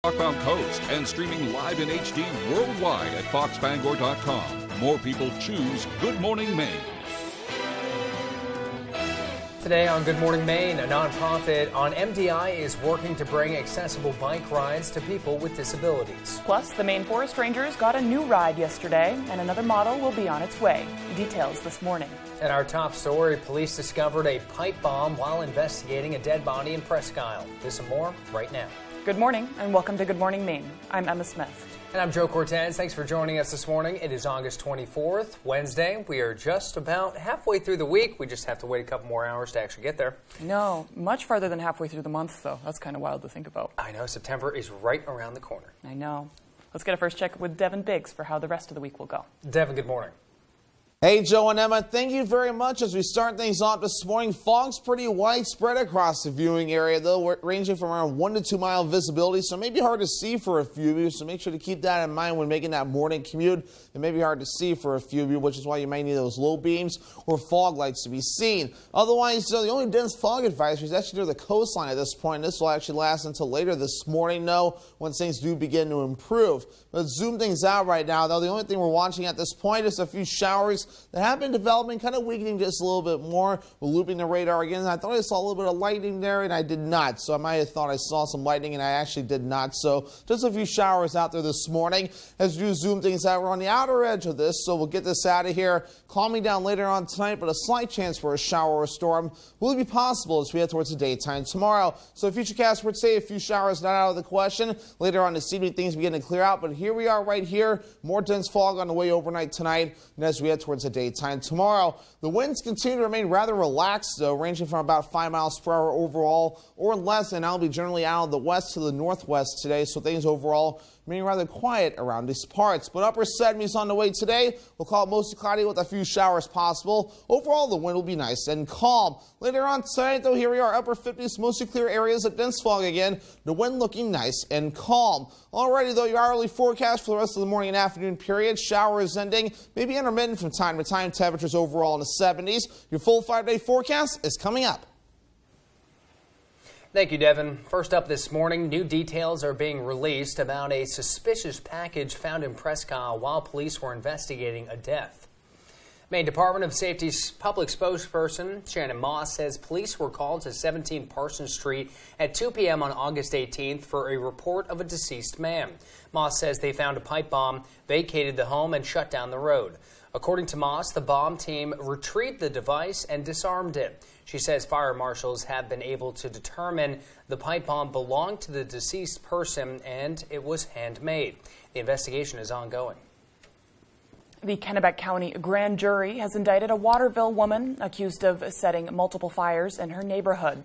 Rockbound Coast and streaming live in HD worldwide at foxbangor.com. More people choose Good Morning Maine. Today on Good Morning Maine, a nonprofit on MDI is working to bring accessible bike rides to people with disabilities. Plus, the Maine Forest Rangers got a new ride yesterday, and another model will be on its way. Details this morning. And our top story, police discovered a pipe bomb while investigating a dead body in Presque Isle. This and more right now. Good morning, and welcome to Good Morning Maine. I'm Emma Smith. And I'm Joe Cortez. Thanks for joining us this morning. It is August 24th, Wednesday. We are just about halfway through the week. We just have to wait a couple more hours to actually get there. No, much farther than halfway through the month, though. That's kind of wild to think about. I know, September is right around the corner. I know. Let's get a first check with Devin Biggs for how the rest of the week will go. Devin, good morning. Hey, Joe and Emma, thank you very much. As we start things off this morning, fog's pretty widespread across the viewing area, though, ranging from around 1 to 2 mile visibility, so it may be hard to see for a few of you, so make sure to keep that in mind when making that morning commute. It may be hard to see for a few of you, which is why you may need those low beams or fog lights to be seen. Otherwise, the only dense fog advisory is actually near the coastline at this point. This will actually last until later this morning, though, once things do begin to improve. Let's zoom things out right now, though. The only thing we're watching at this point is a few showers that have been developing, kind of weakening just a little bit more. We're looping the radar again. I thought I saw a little bit of lightning there, and I did not. So I might have thought I saw some lightning, and I actually did not. So just a few showers out there this morning. As you zoom things out, we're on the outer edge of this, so we'll get this out of here. Calming down later on tonight, but a slight chance for a shower or storm will be possible as we head towards the daytime tomorrow. So Futurecast would say a few showers not out of the question. Later on this evening, things begin to clear out, but here we are right here. More dense fog on the way overnight tonight, and as we head towards the daytime tomorrow. The winds continue to remain rather relaxed, though, ranging from about 5 miles per hour overall or less, and that'll be generally out of the west to the northwest today, so things overall remain rather quiet around these parts. But upper 70s on the way today. We'll call it mostly cloudy with a few showers possible. Overall, the wind will be nice and calm. Later on tonight, though, here we are, upper 50s, mostly clear areas of dense fog again. The wind looking nice and calm. Alrighty, though, your hourly forecast for the rest of the morning and afternoon period. Showers ending, maybe intermittent from time to time. Temperatures overall in the 70s. Your full 5-day forecast is coming up. Thank you, Devin. First up this morning, new details are being released about a suspicious package found in Presque Isle while police were investigating a death. Maine Department of Safety's public spokesperson, Shannon Moss, says police were called to 17 Parsons Street at 2 p.m. on August 18th for a report of a deceased man. Moss says they found a pipe bomb, vacated the home, and shut down the road. According to Moss, the bomb team retrieved the device and disarmed it. She says fire marshals have been able to determine the pipe bomb belonged to the deceased person and it was handmade. The investigation is ongoing. The Kennebec County grand jury has indicted a Waterville woman accused of setting multiple fires in her neighborhood.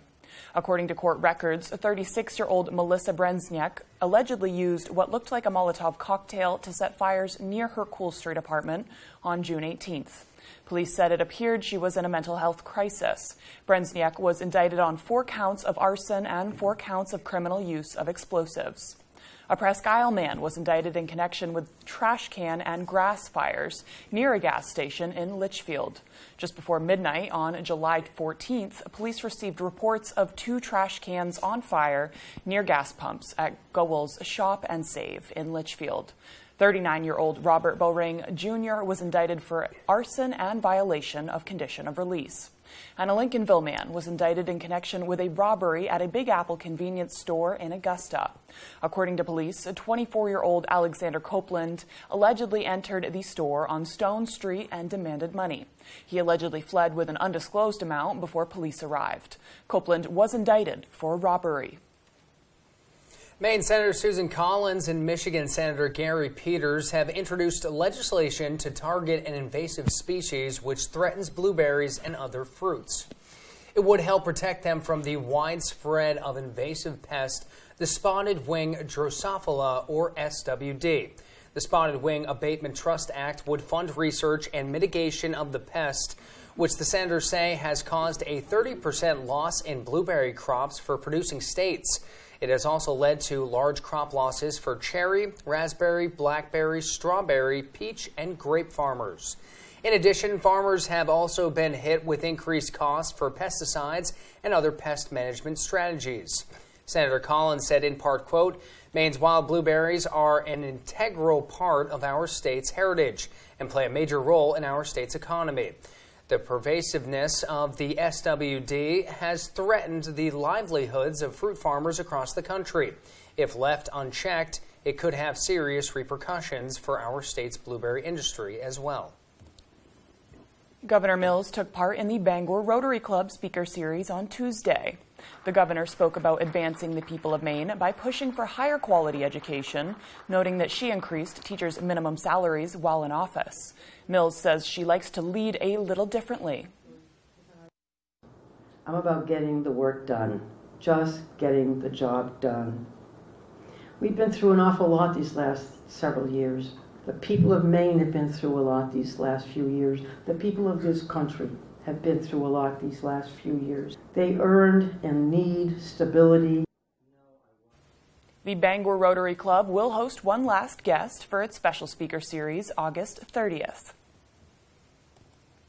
According to court records, 36-year-old Melissa Brenzniak allegedly used what looked like a Molotov cocktail to set fires near her Cool Street apartment on June 18th. Police said it appeared she was in a mental health crisis. Brenzniak was indicted on 4 counts of arson and 4 counts of criminal use of explosives. A Presque Isle man was indicted in connection with trash can and grass fires near a gas station in Litchfield. Just before midnight on July 14th, police received reports of 2 trash cans on fire near gas pumps at Gowell's Shop and Save in Litchfield. 39-year-old Robert Bowring Jr. was indicted for arson and violation of condition of release. And a Lincolnville man was indicted in connection with a robbery at a Big Apple convenience store in Augusta. According to police, a 24-year-old Alexander Copeland allegedly entered the store on Stone Street and demanded money. He allegedly fled with an undisclosed amount before police arrived. Copeland was indicted for robbery. Maine Senator Susan Collins and Michigan Senator Gary Peters have introduced legislation to target an invasive species which threatens blueberries and other fruits. It would help protect them from the widespread of invasive pest, the spotted wing Drosophila, or SWD. The Spotted Wing Abatement Trust Act would fund research and mitigation of the pest, which the senators say has caused a 30% loss in blueberry crops for producing states. It has also led to large crop losses for cherry, raspberry, blackberry, strawberry, peach, and grape farmers. In addition, farmers have also been hit with increased costs for pesticides and other pest management strategies. Senator Collins said in part, quote, Maine's wild blueberries are an integral part of our state's heritage and play a major role in our state's economy. The pervasiveness of the SWD has threatened the livelihoods of fruit farmers across the country. If left unchecked, it could have serious repercussions for our state's blueberry industry as well. Governor Mills took part in the Bangor Rotary Club Speaker Series on Tuesday. The governor spoke about advancing the people of Maine by pushing for higher quality education, noting that she increased teachers' minimum salaries while in office. Mills says she likes to lead a little differently. I'm about getting the work done, just getting the job done. We've been through an awful lot these last several years. The people of Maine have been through a lot these last few years. The people of this country have been through a lot these last few years. They earned and need stability. The Bangor Rotary Club will host one last guest for its special speaker series August 30th.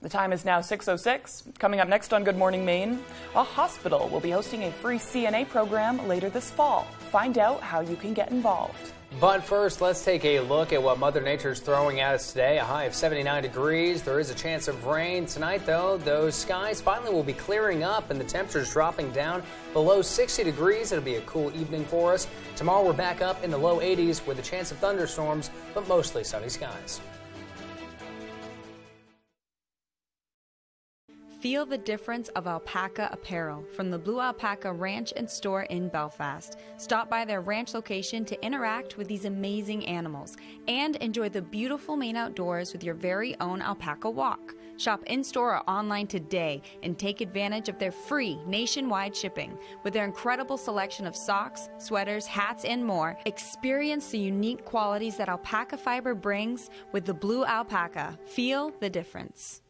The time is now 6:06. Coming up next on Good Morning Maine, a hospital will be hosting a free CNA program later this fall. Find out how you can get involved. But first, let's take a look at what Mother Nature is throwing at us today. A high of 79 degrees. There is a chance of rain. Tonight, though, those skies finally will be clearing up and the temperatures dropping down below 60 degrees. It'll be a cool evening for us. Tomorrow, we're back up in the low 80s with a chance of thunderstorms, but mostly sunny skies. Feel the difference of alpaca apparel from the Blue Alpaca Ranch and Store in Belfast. Stop by their ranch location to interact with these amazing animals and enjoy the beautiful Maine outdoors with your very own alpaca walk. Shop in-store or online today and take advantage of their free nationwide shipping. With their incredible selection of socks, sweaters, hats, and more, experience the unique qualities that alpaca fiber brings with the Blue Alpaca. Feel the difference.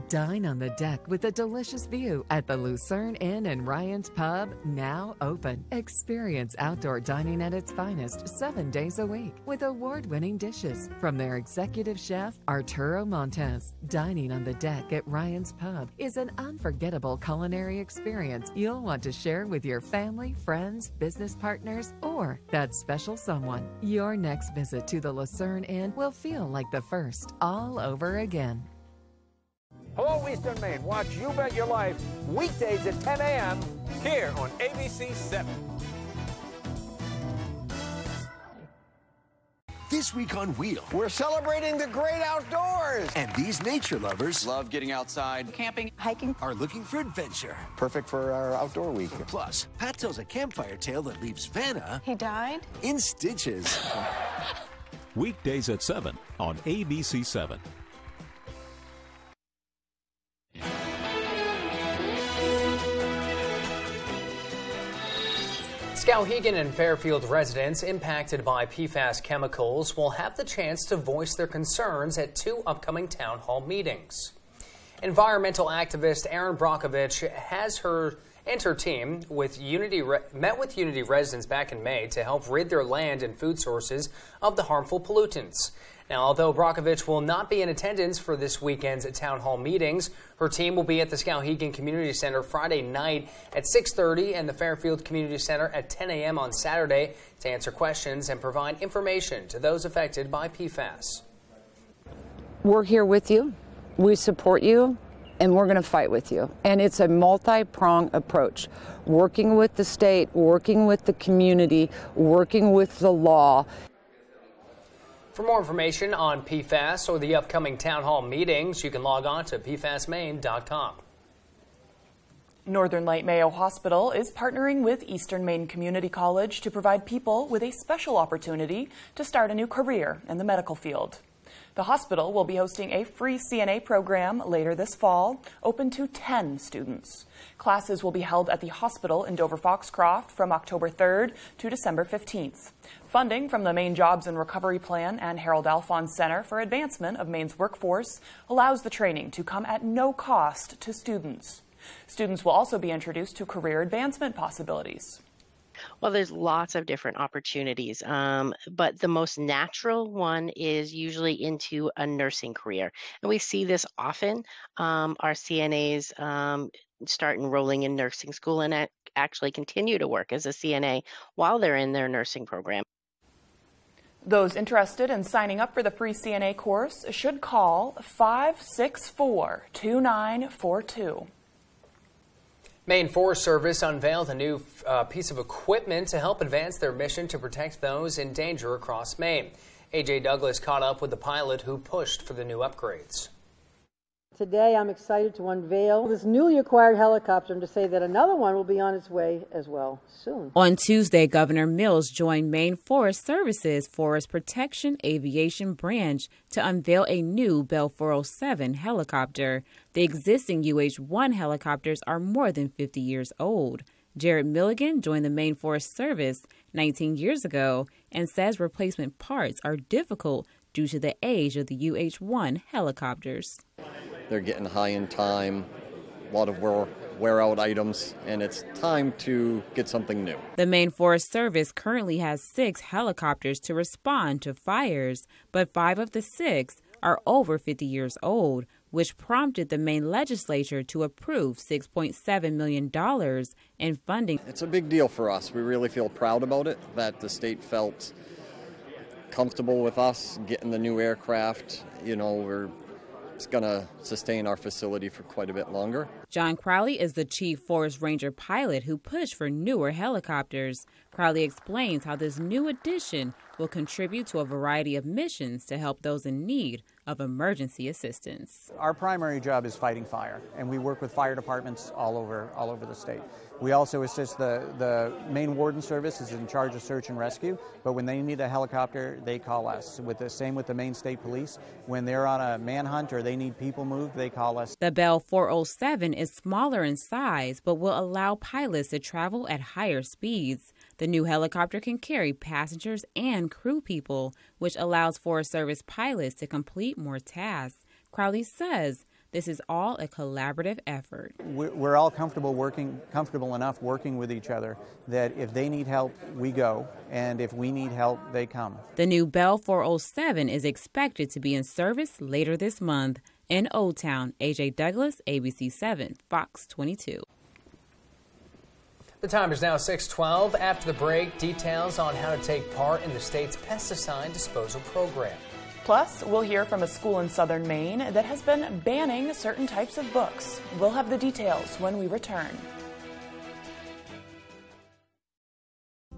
Dine on the deck with a delicious view at the Lucerne Inn and Ryan's Pub, now open. Experience outdoor dining at its finest 7 days a week with award-winning dishes from their executive chef, Arturo Montes. Dining on the deck at Ryan's Pub is an unforgettable culinary experience you'll want to share with your family, friends, business partners, or that special someone. Your next visit to the Lucerne Inn will feel like the first all over again. Hello, Eastern Maine. Watch You Bet Your Life weekdays at 10 a.m. here on ABC 7. This week on Wheel, we're celebrating the great outdoors. And these nature lovers love getting outside, camping, hiking, are looking for adventure. Perfect for our outdoor week. Plus, Pat tells a campfire tale that leaves Vanna... He died? ...in stitches. Weekdays at 7 on ABC 7. Skowhegan and Fairfield residents impacted by PFAS chemicals will have the chance to voice their concerns at 2 upcoming town hall meetings. Environmental activist Erin Brockovich has her team met with Unity residents back in May to help rid their land and food sources of the harmful pollutants. Now, although Brockovich will not be in attendance for this weekend's town hall meetings, her team will be at the Skowhegan Community Center Friday night at 6:30 and the Fairfield Community Center at 10 a.m. on Saturday to answer questions and provide information to those affected by PFAS. We're here with you. We support you. And we're going to fight with you. And it's a multi-pronged approach. Working with the state, working with the community, working with the law. For more information on PFAS or the upcoming town hall meetings, you can log on to pfasmaine.com. Northern Light Mayo Hospital is partnering with Eastern Maine Community College to provide people with a special opportunity to start a new career in the medical field. The hospital will be hosting a free CNA program later this fall, open to 10 students. Classes will be held at the hospital in Dover-Foxcroft from October 3rd to December 15th. Funding from the Maine Jobs and Recovery Plan and Harold Alphons Center for Advancement of Maine's Workforce allows the training to come at no cost to students. Students will also be introduced to career advancement possibilities. Well, there's lots of different opportunities, but the most natural one is usually into a nursing career. And we see this often. Our CNAs start enrolling in nursing school and actually continue to work as a CNA while they're in their nursing program. Those interested in signing up for the free CNA course should call 564-2942. Maine Forest Service unveiled a new piece of equipment to help advance their mission to protect those in danger across Maine. A.J. Douglas caught up with the pilot who pushed for the new upgrades. Today I'm excited to unveil this newly acquired helicopter and to say that another one will be on its way as well soon. On Tuesday, Governor Mills joined Maine Forest Service's Forest Protection Aviation Branch to unveil a new Bell 407 helicopter. The existing UH-1 helicopters are more than 50 years old. Jared Milligan joined the Maine Forest Service 19 years ago and says replacement parts are difficult due to the age of the UH-1 helicopters. They're getting high in time, a lot of wear-out items, and it's time to get something new. The Maine Forest Service currently has 6 helicopters to respond to fires, but 5 of the 6 are over 50 years old, which prompted the Maine legislature to approve $6.7 million in funding. It's a big deal for us. We really feel proud about it, that the state felt comfortable with us getting the new aircraft. You know, it's going to sustain our facility for quite a bit longer. John Crowley is the chief forest ranger pilot who pushed for newer helicopters. Crowley explains how this new addition will contribute to a variety of missions to help those in need of emergency assistance. Our primary job is fighting fire, and we work with fire departments all over the state. We also assist the Maine Warden Service is in charge of search and rescue, but when they need a helicopter, they call us. Same with the Maine State Police. When they're on a manhunt or they need people moved, they call us. The Bell 407 is smaller in size, but will allow pilots to travel at higher speeds. The new helicopter can carry passengers and crew people, which allows Forest Service pilots to complete more tasks. Crowley says this is all a collaborative effort. We're all comfortable enough working with each other that if they need help, we go, and if we need help, they come. The new Bell 407 is expected to be in service later this month. In Old Town, A.J. Douglas, ABC 7, Fox 22. The time is now 6:12. After the break, details on how to take part in the state's pesticide disposal program. Plus, we'll hear from a school in southern Maine that has been banning certain types of books. We'll have the details when we return.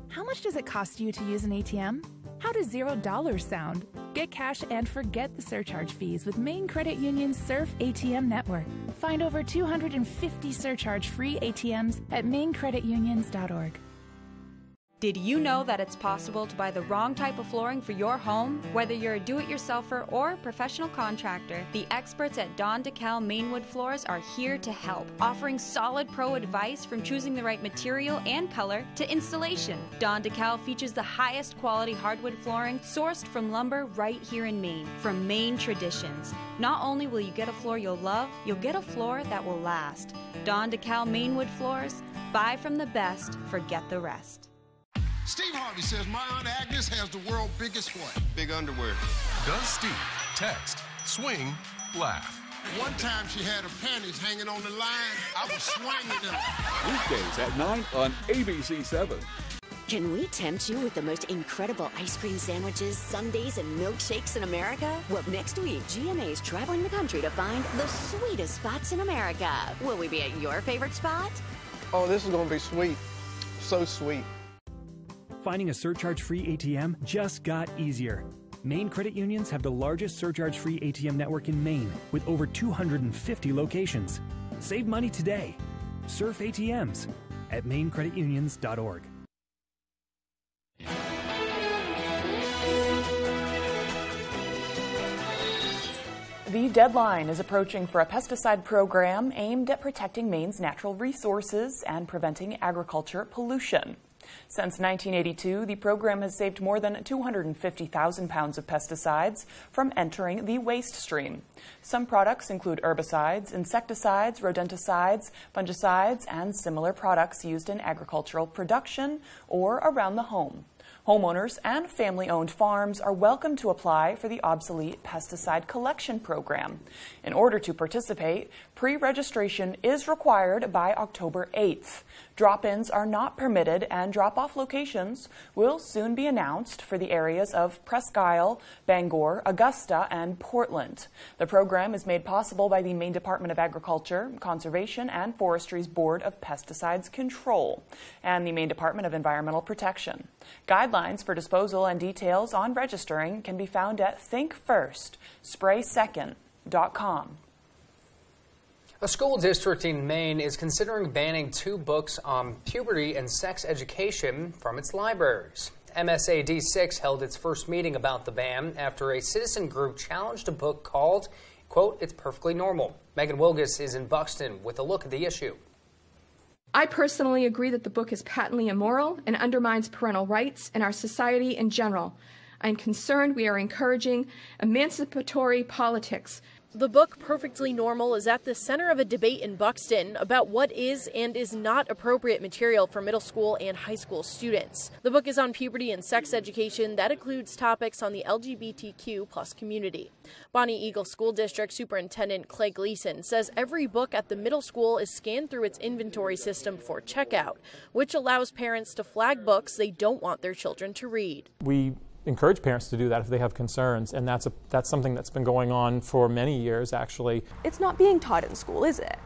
How much does it cost you to use an ATM? How does $0 sound? Get cash and forget the surcharge fees with Maine Credit Union's Surf ATM network. Find over 250 surcharge-free ATMs at mainecreditunions.org. Did you know that it's possible to buy the wrong type of flooring for your home? Whether you're a do-it-yourselfer or professional contractor, the experts at Don DeKalb Mainwood Floors are here to help, offering solid pro advice from choosing the right material and color to installation. Don DeKalb features the highest quality hardwood flooring sourced from lumber right here in Maine, from Maine traditions. Not only will you get a floor you'll love, you'll get a floor that will last. Don DeKalb Mainwood Floors, buy from the best, forget the rest. Steve Harvey says my Aunt Agnes has the world's biggest what? Big underwear. Does Steve? Text, swing, laugh. One time she had her panties hanging on the line. I was swinging them. Weekdays at 9 on ABC 7. Can we tempt you with the most incredible ice cream sandwiches, sundaes, and milkshakes in America? Well, next week, GMA is traveling the country to find the sweetest spots in America. Will we be at your favorite spot? Oh, this is going to be sweet. So sweet. Finding a surcharge-free ATM just got easier. Maine Credit Unions have the largest surcharge-free ATM network in Maine with over 250 locations. Save money today. Surf ATMs at mainecreditunions.org. The deadline is approaching for a pesticide program aimed at protecting Maine's natural resources and preventing agriculture pollution. Since 1982, the program has saved more than 250,000 pounds of pesticides from entering the waste stream. Some products include herbicides, insecticides, rodenticides, fungicides, and similar products used in agricultural production or around the home. Homeowners and family-owned farms are welcome to apply for the obsolete pesticide collection program. In order to participate, pre-registration is required by October 8th. Drop-ins are not permitted, and drop-off locations will soon be announced for the areas of Presque Isle, Bangor, Augusta, and Portland. The program is made possible by the Maine Department of Agriculture, Conservation, and Forestry's Board of Pesticides Control and the Maine Department of Environmental Protection. Guidelines for disposal and details on registering can be found at thinkfirstspraysecond.com. A school district in Maine is considering banning 2 books on puberty and sex education from its libraries. MSAD 6 held its first meeting about the ban after a citizen group challenged a book called, quote, "It's Perfectly Normal." Megan Wilgus is in Buxton with a look at the issue. I personally agree that the book is patently immoral and undermines parental rights and our society in general. I'm concerned we are encouraging emancipatory politics. The book Perfectly Normal is at the center of a debate in Buxton about what is and is not appropriate material for middle school and high school students. The book is on puberty and sex education that includes topics on the LGBTQ+ community. Bonnie Eagle School District Superintendent Clay Gleason says every book at the middle school is scanned through its inventory system for checkout, which allows parents to flag books they don't want their children to read. We encourage parents to do that if they have concerns, and that's something that's been going on for many years, actually. It's not being taught in school, is it?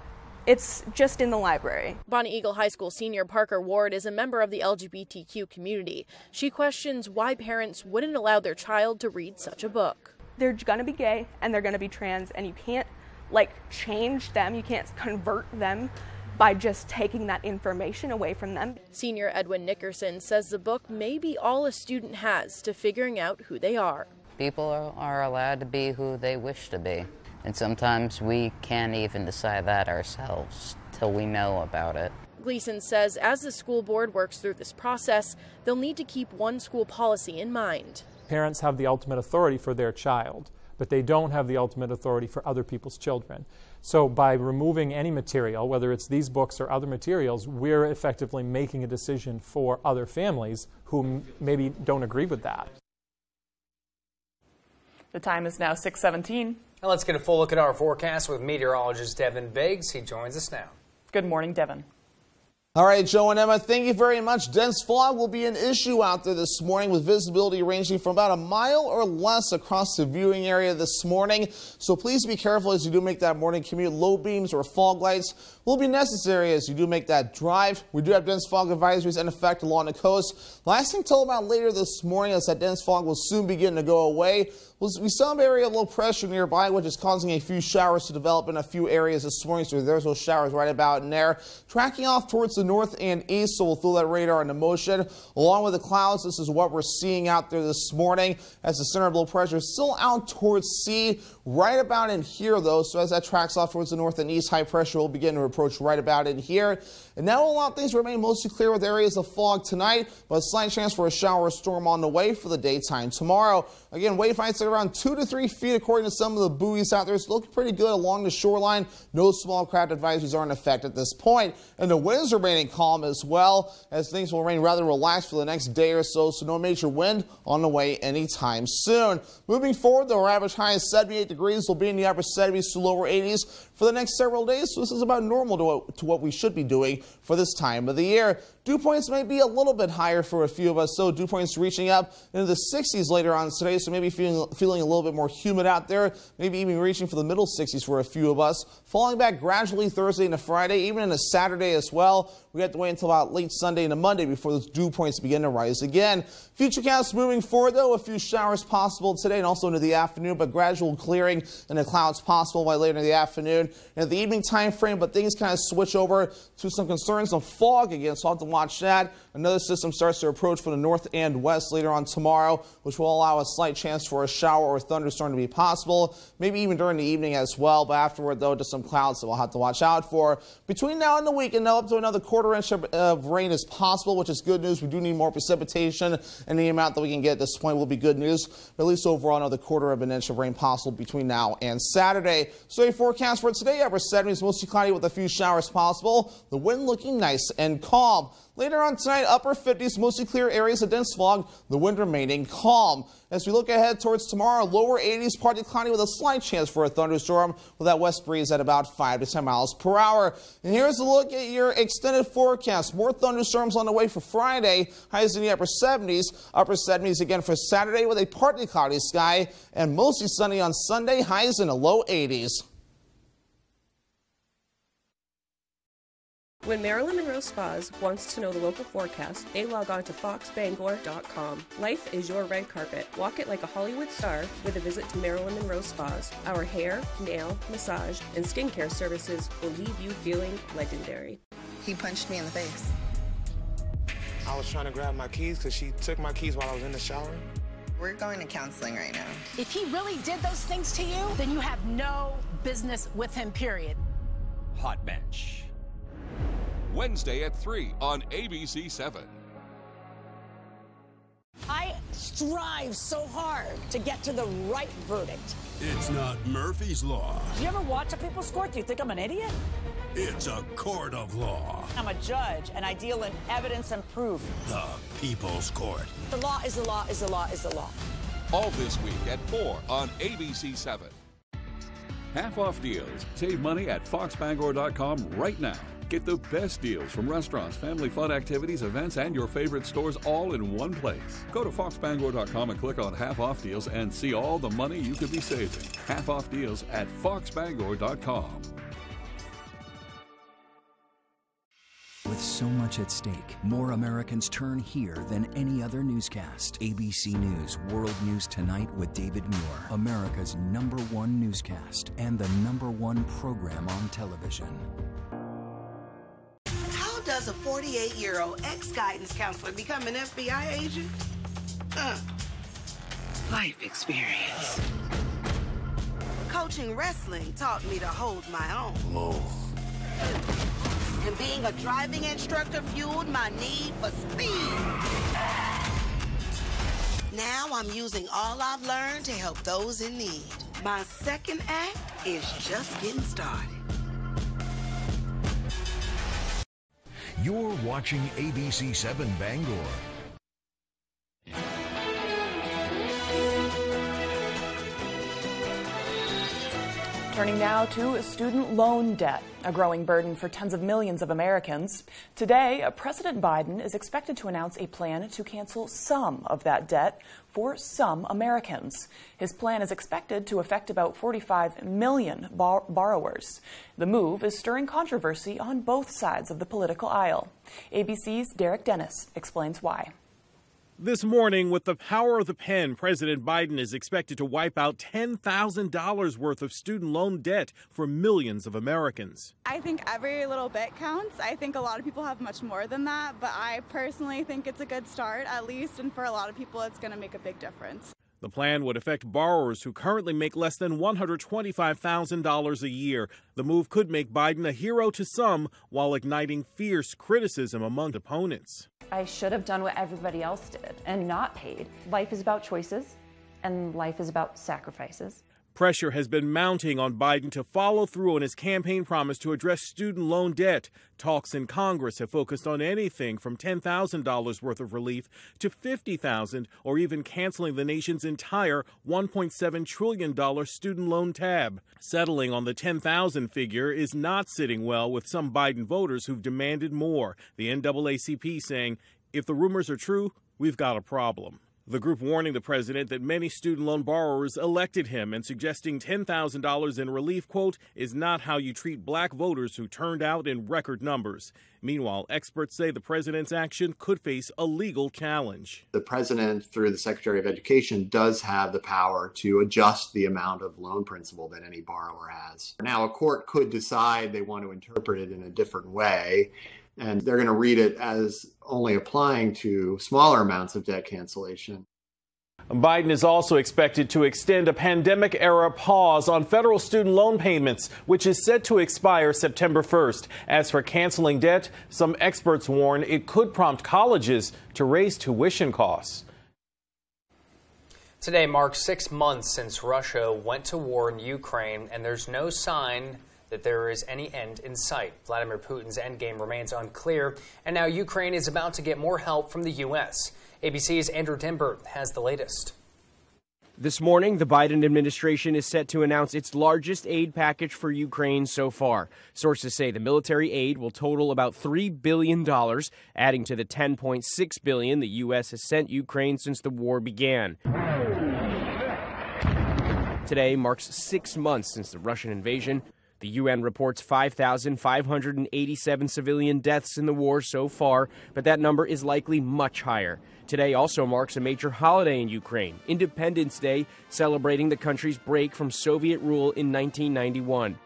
It's just in the library. Bonnie Eagle High School senior Parker Ward is a member of the LGBTQ community. She questions why parents wouldn't allow their child to read such a book. They're going to be gay and they're going to be trans, and you can't change them, you can't convert them by just taking that information away from them. Senior Edwin Nickerson says the book may be all a student has to figuring out who they are. People are allowed to be who they wish to be, and sometimes we can't even decide that ourselves till we know about it. Gleason says as the school board works through this process, they'll need to keep one school policy in mind. Parents have the ultimate authority for their child, but they don't have the ultimate authority for other people's children. So by removing any material, whether it's these books or other materials, we're effectively making a decision for other families who maybe don't agree with that. The time is now 6:17. Now let's get a full look at our forecast with meteorologist Devin Biggs. He joins us now. Good morning, Devin. All right, Joe and Emma, thank you very much. Dense fog will be an issue out there this morning with visibility ranging from about a mile or less across the viewing area this morning. So please be careful as you do make that morning commute. Low beams or fog lights will be necessary as you do make that drive. We do have dense fog advisories in effect along the coast. Lasting till about later this morning as that dense fog will soon begin to go away. We saw an area of low pressure nearby, which is causing a few showers to develop in a few areas this morning. So there's those showers right about in there. Tracking off towards the north and east, so we'll throw that radar into motion. Along with the clouds, this is what we're seeing out there this morning as the center of low pressure is still out towards sea, right about in here, though. So as that tracks off towards the north and east, high pressure will begin to approach right about in here. And that will allow things to remain mostly clear with areas of fog tonight, but a slight chance for a shower or storm on the way for the daytime tomorrow. Again, wave heights at around 2 to 3 feet according to some of the buoys out there. It's looking pretty good along the shoreline. No small craft advisories are in effect at this point. And the winds remaining calm as well, as things will remain rather relaxed for the next day or so. So no major wind on the way anytime soon. Moving forward, though, our average high is 78 degrees. Will be in the upper 70s to lower 80s for the next several days. So this is about normal to what we should be doing for this time of the year. Dew points may be a little bit higher for a few of us, so dew points reaching up into the 60s later on today, so maybe feeling a little bit more humid out there, maybe even reaching for the middle 60s for a few of us. Falling back gradually Thursday into Friday, even into Saturday as well. We have to wait until about late Sunday into Monday before those dew points begin to rise again. Futurecast moving forward, though, a few showers possible today and also into the afternoon, but gradual clearing and the clouds possible by later in the afternoon and at the evening time frame, but things kind of switch over to some concerns of fog again, so I'll have to watch that. Another system starts to approach from the north and west later on tomorrow, which will allow a slight chance for a shower or thunderstorm to be possible, maybe even during the evening as well, but afterward, though, just some clouds that we'll have to watch out for. Between now and the weekend, though, up to another quarter-inch of rain is possible, which is good news. We do need more precipitation, and the amount that we can get at this point will be good news. But at least overall, another quarter of an inch of rain possible between now and Saturday. So a forecast for today, upper 70s, mostly cloudy with a few showers possible. The wind looking nice and calm. Later on tonight, upper 50s, mostly clear areas of dense fog, the wind remaining calm. As we look ahead towards tomorrow, lower 80s, partly cloudy with a slight chance for a thunderstorm with that west breeze at about 5 to 10 miles per hour. And here's a look at your extended forecast. More thunderstorms on the way for Friday, highs in the upper 70s. Upper 70s again for Saturday with a partly cloudy sky and mostly sunny on Sunday, highs in the low 80s. When Marilyn Monroe Spas wants to know the local forecast, they log on to foxbangor.com. Life is your red carpet. Walk it like a Hollywood star with a visit to Marilyn Monroe Spas. Our hair, nail, massage, and skincare services will leave you feeling legendary. He punched me in the face. I was trying to grab my keys because she took my keys while I was in the shower. We're going to counseling right now. If he really did those things to you, then you have no business with him, period. Hot Bench. Wednesday at 3 on ABC 7. I strive so hard to get to the right verdict. It's not Murphy's Law. Do you ever watch a people's court? Do you think I'm an idiot? It's a court of law. I'm a judge, and I deal in evidence and proof. The People's Court. The law is the law is the law is the law. All this week at 4 on ABC 7. Half-off deals. Save money at foxbangor.com right now. Get the best deals from restaurants, family fun activities, events, and your favorite stores all in one place. Go to foxbangor.com and click on half-off deals and see all the money you could be saving. Half-off deals at foxbangor.com. With so much at stake, more Americans turn here than any other newscast. ABC News World News Tonight with David Muir, America's #1 newscast and the #1 program on television. How does a 48-year-old ex-guidance counselor become an FBI agent? Life experience. Coaching wrestling taught me to hold my own. And being a driving instructor fueled my need for speed. Now I'm using all I've learned to help those in need. My second act is just getting started. You're watching ABC 7 Bangor. Turning now to student loan debt, a growing burden for tens of millions of Americans. Today, President Biden is expected to announce a plan to cancel some of that debt for some Americans. His plan is expected to affect about 45 million borrowers. The move is stirring controversy on both sides of the political aisle. ABC's Derek Dennis explains why. This morning, with the power of the pen, President Biden is expected to wipe out $10,000 worth of student loan debt for millions of Americans. I think every little bit counts. I think a lot of people have much more than that, but I personally think it's a good start, at least, and for a lot of people, it's going to make a big difference. The plan would affect borrowers who currently make less than $125,000 a year. The move could make Biden a hero to some while igniting fierce criticism among opponents. I should have done what everybody else did and not paid. Life is about choices, and life is about sacrifices. Pressure has been mounting on Biden to follow through on his campaign promise to address student loan debt. Talks in Congress have focused on anything from $10,000 worth of relief to $50,000, or even canceling the nation's entire $1.7 trillion student loan tab. Settling on the $10,000 figure is not sitting well with some Biden voters who've demanded more. The NAACP saying, if the rumors are true, we've got a problem. The group warning the president that many student loan borrowers elected him and suggesting $10,000 in relief, quote, is not how you treat black voters who turned out in record numbers. Meanwhile, experts say the president's action could face a legal challenge. The president, through the Secretary of Education, does have the power to adjust the amount of loan principal that any borrower has. Now, a court could decide they want to interpret it in a different way, and they're going to read it as only applying to smaller amounts of debt cancellation. Biden is also expected to extend a pandemic-era pause on federal student loan payments, which is set to expire September 1st. As for canceling debt, some experts warn it could prompt colleges to raise tuition costs. Today marks 6 months since Russia went to war in Ukraine, and there's no sign that there is any end in sight. Vladimir Putin's endgame remains unclear, and now Ukraine is about to get more help from the U.S. ABC's Andrew Timber has the latest. This morning, the Biden administration is set to announce its largest aid package for Ukraine so far. Sources say the military aid will total about $3 billion, adding to the $10.6 billion the U.S. has sent Ukraine since the war began. Today marks 6 months since the Russian invasion. The UN reports 5,587 civilian deaths in the war so far, but that number is likely much higher. Today also marks a major holiday in Ukraine, Independence Day, celebrating the country's break from Soviet rule in 1991.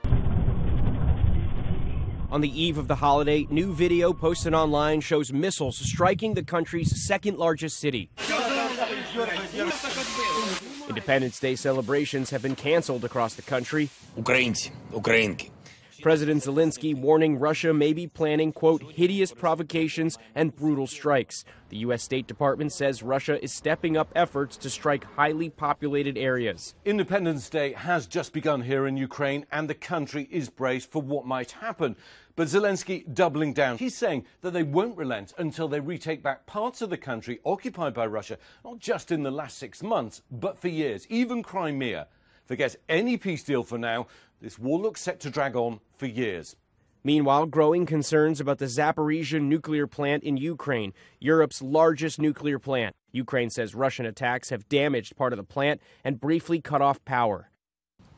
On the eve of the holiday, new video posted online shows missiles striking the country's second largest city. Independence Day celebrations have been canceled across the country. President Zelensky warning Russia may be planning, quote, hideous provocations and brutal strikes. The U.S. State Department says Russia is stepping up efforts to strike highly populated areas. Independence Day has just begun here in Ukraine, and the country is braced for what might happen. But Zelensky doubling down. He's saying that they won't relent until they retake back parts of the country occupied by Russia, not just in the last 6 months, but for years, even Crimea. Forget any peace deal for now. This war looks set to drag on for years. Meanwhile, growing concerns about the Zaporizhzhia nuclear plant in Ukraine, Europe's largest nuclear plant. Ukraine says Russian attacks have damaged part of the plant and briefly cut off power.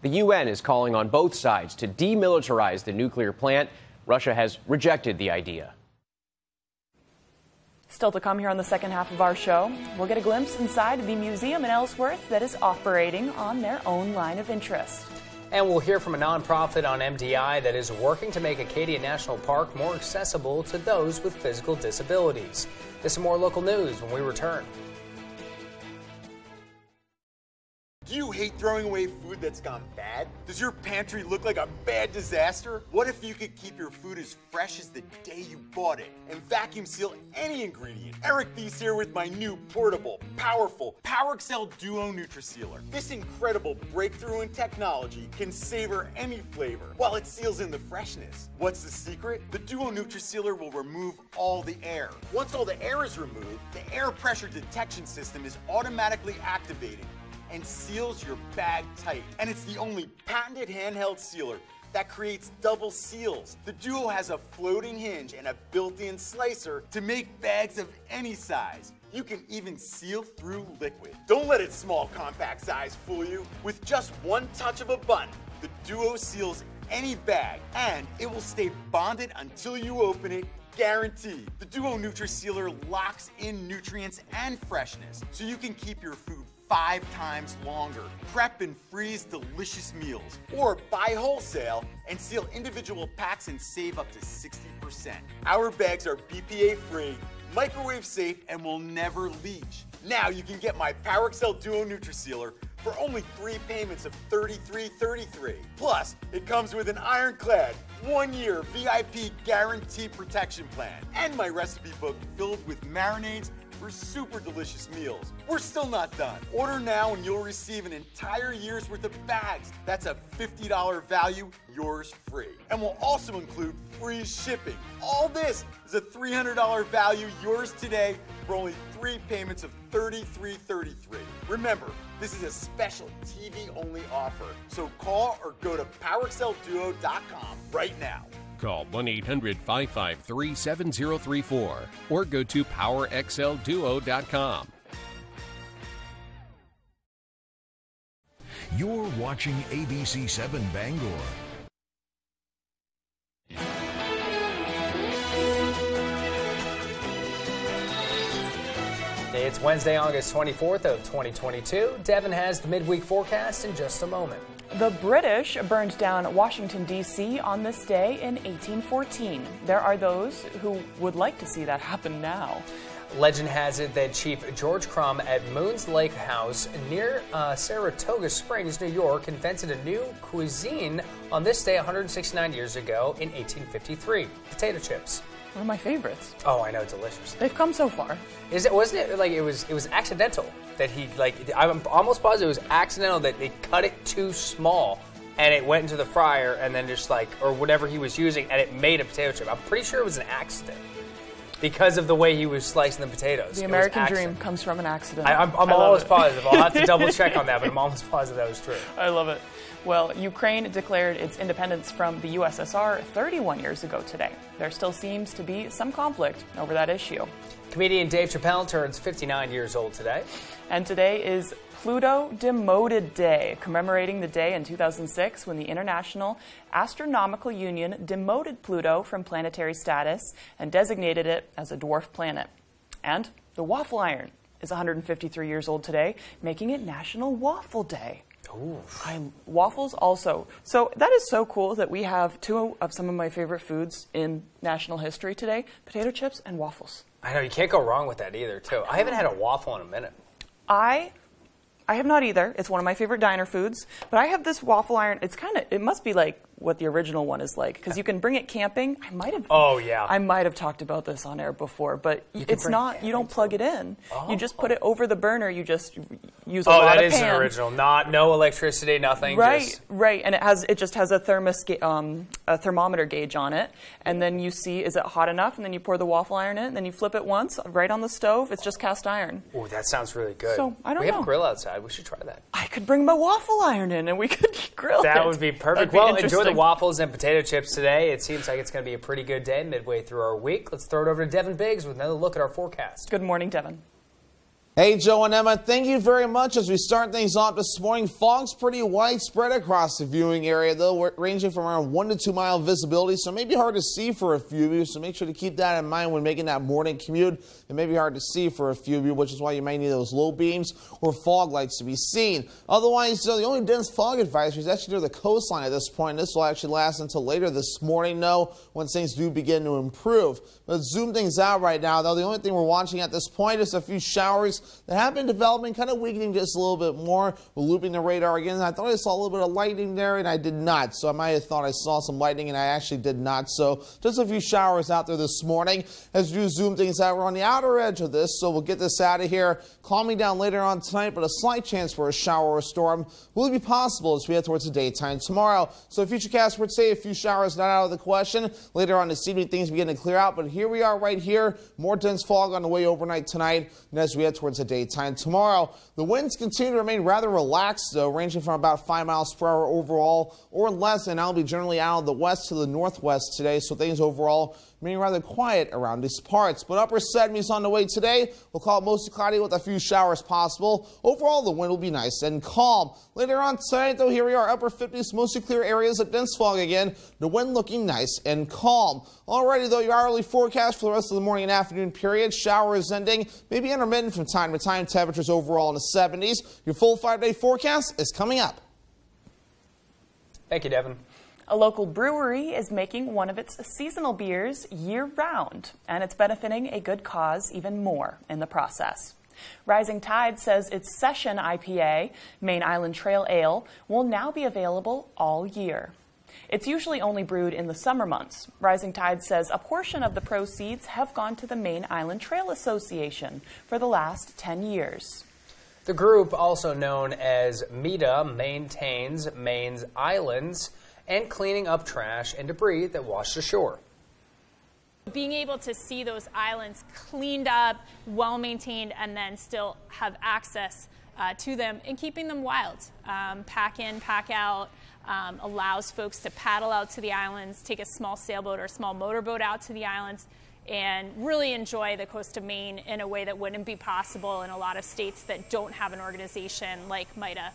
The UN is calling on both sides to demilitarize the nuclear plant. Russia has rejected the idea. Still to come here on the second half of our show, we'll get a glimpse inside the museum in Ellsworth that is operating on their own line of interest. And we'll hear from a nonprofit on MDI that is working to make Acadia National Park more accessible to those with physical disabilities. This and more local news when we return. Do you hate throwing away food that's gone bad? Does your pantry look like a bad disaster? What if you could keep your food as fresh as the day you bought it and vacuum seal any ingredient? Eric Thies here with my new portable, powerful PowerXL Duo NutriSealer. This incredible breakthrough in technology can savor any flavor while it seals in the freshness. What's the secret? The Duo NutriSealer will remove all the air. Once all the air is removed, the air pressure detection system is automatically activated and seals your bag tight. And it's the only patented handheld sealer that creates double seals. The Duo has a floating hinge and a built-in slicer to make bags of any size. You can even seal through liquid. Don't let its small compact size fool you. With just one touch of a button, the Duo seals any bag and it will stay bonded until you open it, guaranteed. The Duo NutriSealer locks in nutrients and freshness so you can keep your food 5 times longer. Prep and freeze delicious meals, or buy wholesale and seal individual packs and save up to 60%. Our bags are BPA free, microwave safe, and will never leach. Now you can get my PowerXL Duo NutriSealer for only 3 payments of $33.33. Plus, it comes with an ironclad 1-year VIP guarantee protection plan and my recipe book filled with marinades for super delicious meals. We're still not done. Order now and you'll receive an entire year's worth of bags. That's a $50 value, yours free. And we'll also include free shipping. All this is a $300 value, yours today for only 3 payments of $33.33. Remember, this is a special TV-only offer. So call or go to PowerXLDuo.com right now. Call 1-800-553-7034 or go to PowerXLDuo.com. You're watching ABC 7 Bangor. It's Wednesday, August 24th of 2022. Devin has the midweek forecast in just a moment. The British burned down Washington, D.C. on this day in 1814. There are those who would like to see that happen now. Legend has it that Chief George Crumb at Moon's Lake House near Saratoga Springs, New York, invented a new cuisine on this day 169 years ago in 1853. Potato chips. One of my favorites. Oh, I know, delicious. They've come so far. Wasn't it like it was accidental that he, like, I'm almost positive it was accidental that they cut it too small and it went into the fryer, and then just like, or whatever he was using, and it made a potato chip. I'm pretty sure it was an accident because of the way he was slicing the potatoes. The American dream comes from an accident. I'm almost positive. I'll have to double check on that, but I'm almost positive that was true. I love it. Well, Ukraine declared its independence from the USSR 31 years ago today. There still seems to be some conflict over that issue. Comedian Dave Chappelle turns 59 years old today. And today is Pluto Demoted Day, commemorating the day in 2006 when the International Astronomical Union demoted Pluto from planetary status and designated it as a dwarf planet. And the waffle iron is 153 years old today, making it National Waffle Day. Ooh. Waffles also. So that is so cool that we have two of some of my favorite foods in national history today, potato chips and waffles. I know, you can't go wrong with that either, too. I haven't had a waffle in a minute. I have not either. It's one of my favorite diner foods. But I have this waffle iron. It must be like what the original one is like, because you can bring it camping. Oh, yeah. I might have talked about this on air before, but it's not, you don't plug it in. Oh. You just put it over the burner. You just use a lot of pan. Oh, that is an original. No electricity, nothing. Right, right. And it just has a thermometer gauge on it. And then you see, is it hot enough? And then you pour the waffle iron in, and then you flip it once right on the stove. It's just cast iron. Oh, that sounds really good. So, I don't know. We have a grill outside. We should try that. I could bring my waffle iron in, and we could grill it. That would be perfect. Well, enjoy the waffles and potato chips today. It seems like it's going to be a pretty good day midway through our week. Let's throw it over to Devin Biggs with another look at our forecast. Good morning, Devin. Hey, Joe and Emma, thank you very much. As we start things off this morning, fog's pretty widespread across the viewing area, though, ranging from around 1 to 2 mile visibility, so it may be hard to see for a few of you, so make sure to keep that in mind when making that morning commute. It may be hard to see for a few of you, which is why you may need those low beams or fog lights to be seen. Otherwise, the only dense fog advisory is actually near the coastline at this point. This will actually last until later this morning, though, when things do begin to improve. Let's zoom things out right now, though. The only thing we're watching at this point is a few showers that have been developing, kind of weakening just a little bit more. We're looping the radar again. I thought I saw a little bit of lightning there, and I did not. So I might have thought I saw some lightning, and I actually did not. So just a few showers out there this morning. As you zoom things out, we're on the outer edge of this, so we'll get this out of here. Calming down later on tonight, but a slight chance for a shower or storm will be possible as we head towards the daytime tomorrow. So Futurecast would say a few showers not out of the question. Later on this evening, things begin to clear out, but here we are right here. More dense fog on the way overnight tonight, and as we head towards the daytime tomorrow. The winds continue to remain rather relaxed, though, ranging from about 5 miles per hour overall or less, and I'll be generally out of the west to the northwest today, so things overall remain rather quiet around these parts. But upper 70s on the way today. We'll call it mostly cloudy with a few showers possible. Overall, the wind will be nice and calm. Later on tonight, though, here we are, upper 50s, mostly clear areas of dense fog again. The wind looking nice and calm. Alrighty, though, your hourly forecast for the rest of the morning and afternoon period. Showers ending, maybe intermittent from time to time. Temperatures overall in the 70s. Your full 5-day forecast is coming up. Thank you, Devin. A local brewery is making one of its seasonal beers year-round, and it's benefiting a good cause even more in the process. Rising Tide says its Session IPA, Main Island Trail Ale, will now be available all year. It's usually only brewed in the summer months. Rising Tide says a portion of the proceeds have gone to the Main Island Trail Association for the last 10 years. The group, also known as META, maintains Maine's islands and cleaning up trash and debris that washed ashore. Being able to see those islands cleaned up, well maintained, and then still have access to them and keeping them wild. Pack in, pack out, allows folks to paddle out to the islands, take a small sailboat or a small motorboat out to the islands, and really enjoy the coast of Maine in a way that wouldn't be possible in a lot of states that don't have an organization like MITA.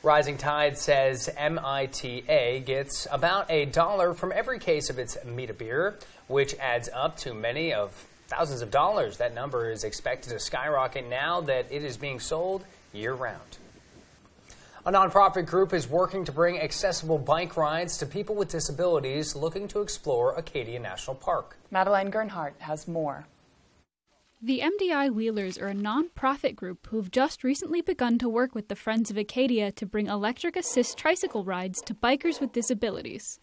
Rising Tide says MITA gets about $1 from every case of its META beer, which adds up to many of thousands of dollars. That number is expected to skyrocket now that it is being sold year-round. A nonprofit group is working to bring accessible bike rides to people with disabilities looking to explore Acadia National Park. Madeline Gernhardt has more. The MDI Wheelers are a non-profit group who have just recently begun to work with the Friends of Acadia to bring electric assist tricycle rides to bikers with disabilities.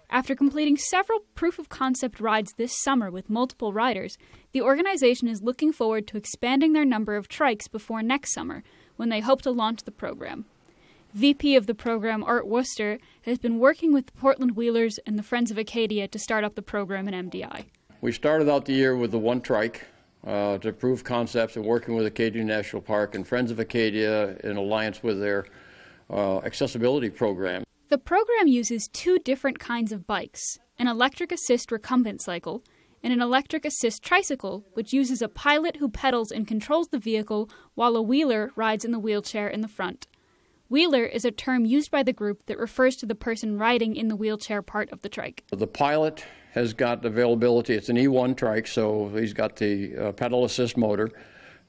After completing several proof-of-concept rides this summer with multiple riders, the organization is looking forward to expanding their number of trikes before next summer, when they hope to launch the program. VP of the program, Art Worcester, has been working with the Portland Wheelers and the Friends of Acadia to start up the program in MDI. We started out the year with the one trike to prove concepts and working with Acadia National Park and Friends of Acadia in alliance with their accessibility program. The program uses two different kinds of bikes, an electric assist recumbent cycle and an electric assist tricycle, which uses a pilot who pedals and controls the vehicle while a wheeler rides in the wheelchair in the front. Wheeler is a term used by the group that refers to the person riding in the wheelchair part of the trike. The pilot has got availability. It's an E1 trike, so he's got the pedal assist motor.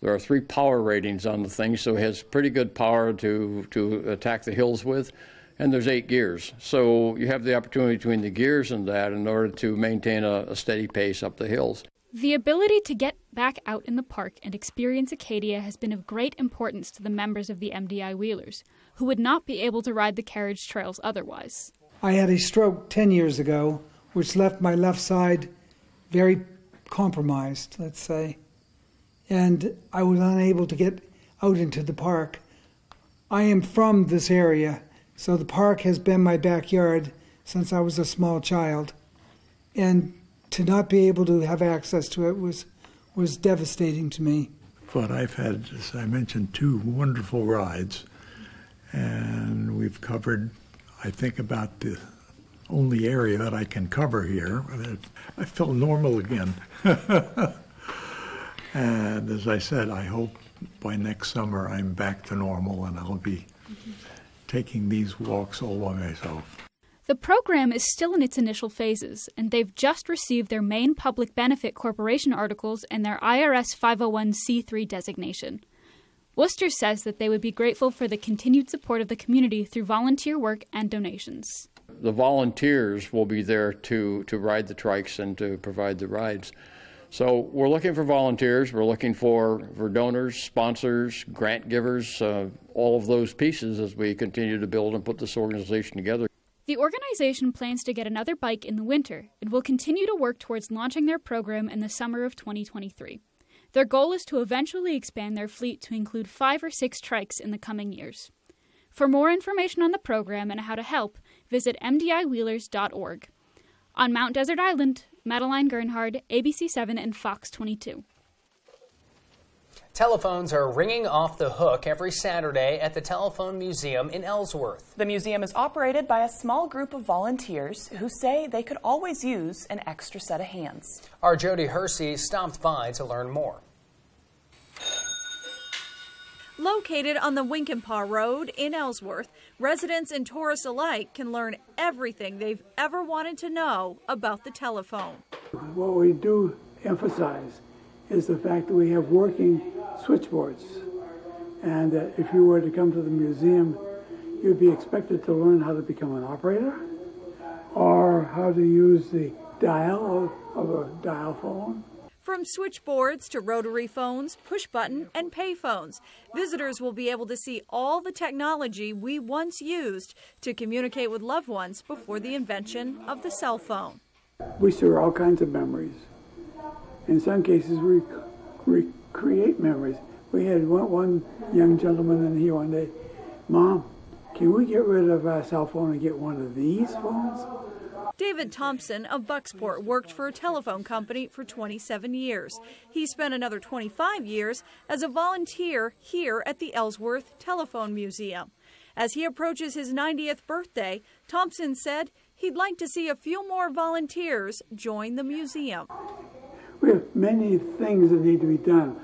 There are 3 power ratings on the thing, so he has pretty good power to attack the hills with. And there's 8 gears. So you have the opportunity between the gears and that in order to maintain a steady pace up the hills. The ability to get back out in the park and experience Acadia has been of great importance to the members of the MDI Wheelers, who would not be able to ride the carriage trails otherwise. I had a stroke 10 years ago, which left my left side very compromised, let's say, and I was unable to get out into the park. I am from this area, so the park has been my backyard since I was a small child, and to not be able to have access to it was devastating to me. But I've had, as I mentioned, 2 wonderful rides, and we've covered, I think, about the only area that I can cover here. I feel normal again. And as I said, I hope by next summer I'm back to normal and I'll be taking these walks all by myself. The program is still in its initial phases, and they've just received their main public benefit corporation articles and their IRS 501c3 designation. Worcester says that they would be grateful for the continued support of the community through volunteer work and donations. The volunteers will be there to ride the trikes and to provide the rides. So we're looking for volunteers, we're looking for donors, sponsors, grant givers, all of those pieces as we continue to build and put this organization together. The organization plans to get another bike in the winter and will continue to work towards launching their program in the summer of 2023. Their goal is to eventually expand their fleet to include 5 or 6 trikes in the coming years. For more information on the program and how to help, visit mdiwheelers.org. On Mount Desert Island, Madeline Gernhard, ABC7 and Fox 22. Telephones are ringing off the hook every Saturday at the Telephone Museum in Ellsworth. The museum is operated by a small group of volunteers who say they could always use an extra set of hands. Our Jody Hersey stopped by to learn more. Located on the Winkenpaw Road in Ellsworth, residents and tourists alike can learn everything they've ever wanted to know about the telephone. What we do emphasize is the fact that we have working switchboards, and that if you were to come to the museum, you'd be expected to learn how to become an operator or how to use the dial of a dial phone. From switchboards to rotary phones, push button, and pay phones, visitors will be able to see all the technology we once used to communicate with loved ones before the invention of the cell phone. We store all kinds of memories. In some cases, we recreate memories. We had one young gentleman in here one day, "Mom, can we get rid of our cell phone and get one of these phones?" David Thompson of Bucksport worked for a telephone company for 27 years. He spent another 25 years as a volunteer here at the Ellsworth Telephone Museum. As he approaches his 90th birthday, Thompson said he'd like to see a few more volunteers join the museum. We have many things that need to be done.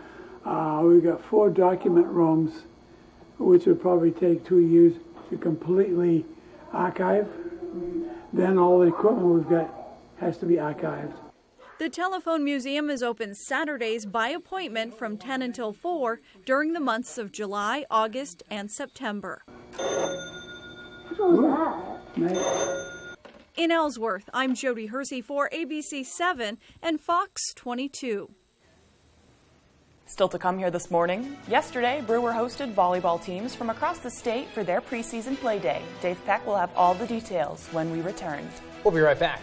We've got 4 document rooms, which would probably take 2 years to completely archive. Then all the equipment we've got has to be archived. The Telephone Museum is open Saturdays by appointment from 10 until 4 during the months of July, August, and September. In Ellsworth, I'm Jody Hersey for ABC7 and Fox 22. Still to come here this morning, yesterday Brewer hosted volleyball teams from across the state for their preseason play day. Dave Peck will have all the details when we return. We'll be right back.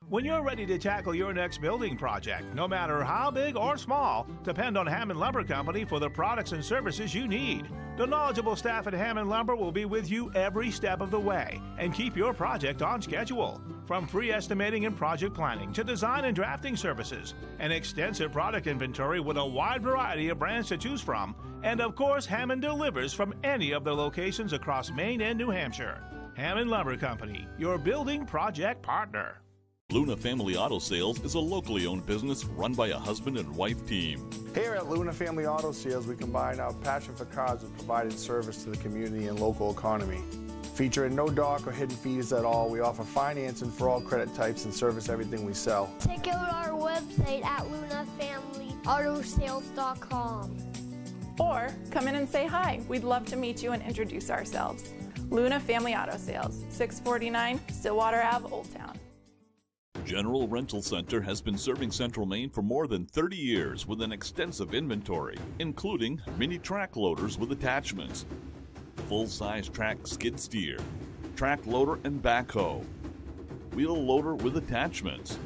When you're ready to tackle your next building project, no matter how big or small, depend on Hammond Lumber Company for the products and services you need. The knowledgeable staff at Hammond Lumber will be with you every step of the way and keep your project on schedule. From free estimating and project planning to design and drafting services, an extensive product inventory with a wide variety of brands to choose from, and of course, Hammond delivers from any of the locations across Maine and New Hampshire. Hammond Lumber Company, your building project partner. Luna Family Auto Sales is a locally owned business run by a husband and wife team. Here at Luna Family Auto Sales, we combine our passion for cars with providing service to the community and local economy. Featuring no dark or hidden fees at all, we offer financing for all credit types and service everything we sell. Check out our website at lunafamilyautosales.com. Or come in and say hi. We'd love to meet you and introduce ourselves. Luna Family Auto Sales, 649 Stillwater Ave, Old Town. General Rental Center has been serving Central Maine for more than 30 years with an extensive inventory, including mini track loaders with attachments, full-size track skid steer, track loader and backhoe, wheel loader with attachments,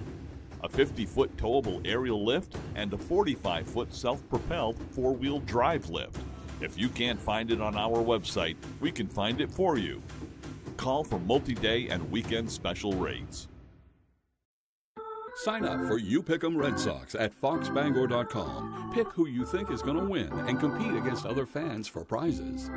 a 50-foot towable aerial lift, and a 45-foot self-propelled four-wheel drive lift. If you can't find it on our website, we can find it for you. Call for multi-day and weekend special rates. Sign up for You Pick 'em Red Sox at foxbangor.com. Pick who you think is going to win and compete against other fans for prizes.